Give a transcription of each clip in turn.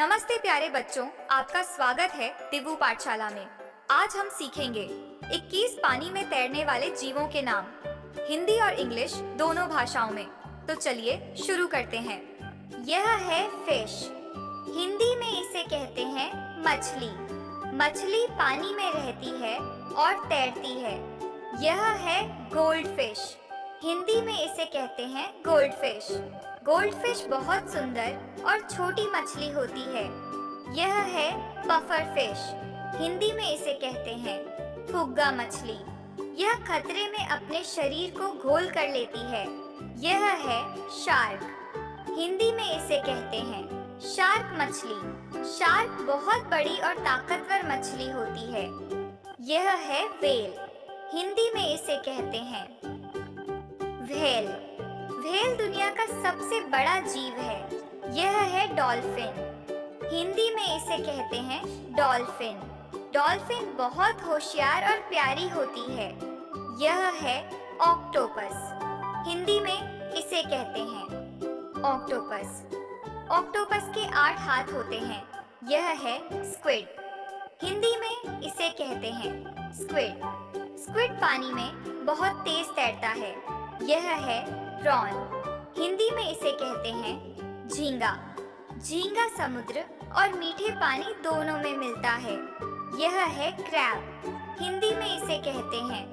नमस्ते प्यारे बच्चों, आपका स्वागत है दिव्य पाठशाला में। आज हम सीखेंगे 21 पानी में तैरने वाले जीवों के नाम, हिंदी और इंग्लिश दोनों भाषाओं में। तो चलिए शुरू करते हैं। यह है फिश। हिंदी में इसे कहते हैं मछली। मछली पानी में रहती है और तैरती है। यह है गोल्ड फिश। हिंदी में इसे कहते हैं गोल्ड फिश। गोल्ड फिश बहुत सुंदर और छोटी मछली होती है। यह है पफर फिश। हिंदी में इसे कहते हैं फुग्गा मछली। यह खतरे में अपने शरीर को घोल कर लेती है। यह है शार्क। हिंदी में इसे कहते हैं शार्क मछली। शार्क बहुत बड़ी और ताकतवर मछली होती है। यह है व्हेल। हिंदी में इसे कहते हैं व्हेल। व्हेल दुनिया का सबसे बड़ा जीव है। यह है डॉल्फिन। हिंदी में इसे कहते हैं डॉल्फिन। डॉल्फिन बहुत होशियार और प्यारी होती है। यह है ऑक्टोपस। हिंदी में इसे कहते हैं ऑक्टोपस। ऑक्टोपस के 8 हाथ होते हैं। यह है स्क्विड। हिंदी में इसे कहते हैं स्क्विड। स्क्विड पानी में बहुत तेज तैरता है। यह है प्रॉन। हिंदी में इसे कहते हैं झींगा। झींगा समुद्र और मीठे पानी दोनों में मिलता है। यह है क्रैब। हिंदी में इसे कहते हैं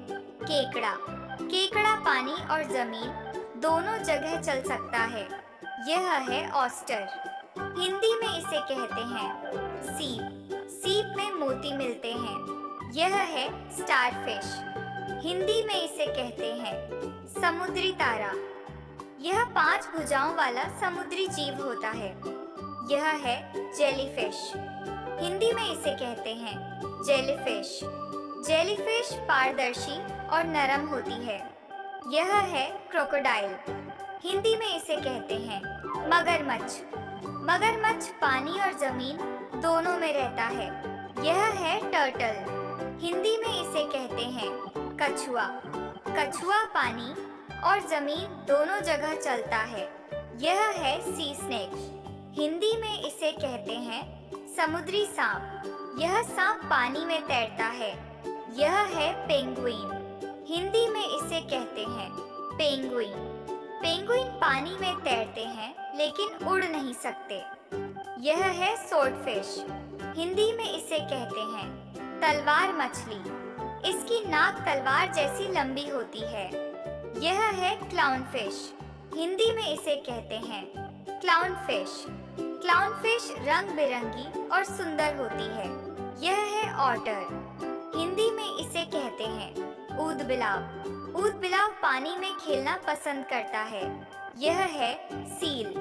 केकड़ा। केकड़ा पानी और जमीन दोनों जगह चल सकता है। यह है ऑस्टर। हिंदी में इसे कहते हैं सीप। सीप में मोती मिलते हैं। यह है स्टारफिश। हिंदी में इसे कहते हैं समुद्री तारा। यह 5 भुजाओं वाला समुद्री जीव होता है। यह है जेलीफिश। हिंदी में इसे कहते हैं जेलीफिश। जेलीफिश पारदर्शी और नरम होती है। यह है क्रोकोडाइल। हिंदी में इसे कहते हैं मगरमच्छ। मगरमच्छ पानी और जमीन दोनों में रहता है। यह है टर्टल। हिंदी में इसे कहते हैं कछुआ। कछुआ पानी और जमीन दोनों जगह चलता है। यह है सी स्नेक। हिंदी में इसे कहते हैं समुद्री सांप। यह सांप पानी में तैरता है। यह है पेंगुइन। हिंदी में इसे कहते हैं पेंगुइन। पेंगुइन पानी में तैरते हैं लेकिन उड़ नहीं सकते। यह है स्वॉर्डफिश। हिंदी में इसे कहते हैं तलवार मछली। इसकी नाक तलवार जैसी लंबी होती है। यह है क्लाउनफिश। हिंदी में इसे कहते हैं क्लाउनफिश। क्लाउनफिश रंग बिरंगी और सुंदर होती है। यह है ऑटर। हिंदी में इसे कहते हैं ऊदबिलाव। ऊदबिलाव पानी में खेलना पसंद करता है। यह है सील।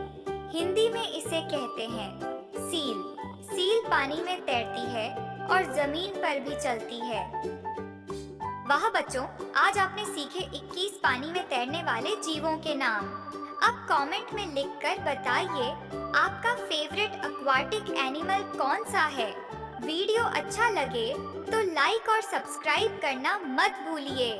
हिंदी में इसे कहते हैं सील। सील पानी में तैरती है और जमीन पर भी चलती है। वाह बच्चों, आज आपने सीखे 21 पानी में तैरने वाले जीवों के नाम। अब कमेंट में लिखकर बताइए आपका फेवरेट एक्वाटिक एनिमल कौन सा है। वीडियो अच्छा लगे तो लाइक और सब्सक्राइब करना मत भूलिए।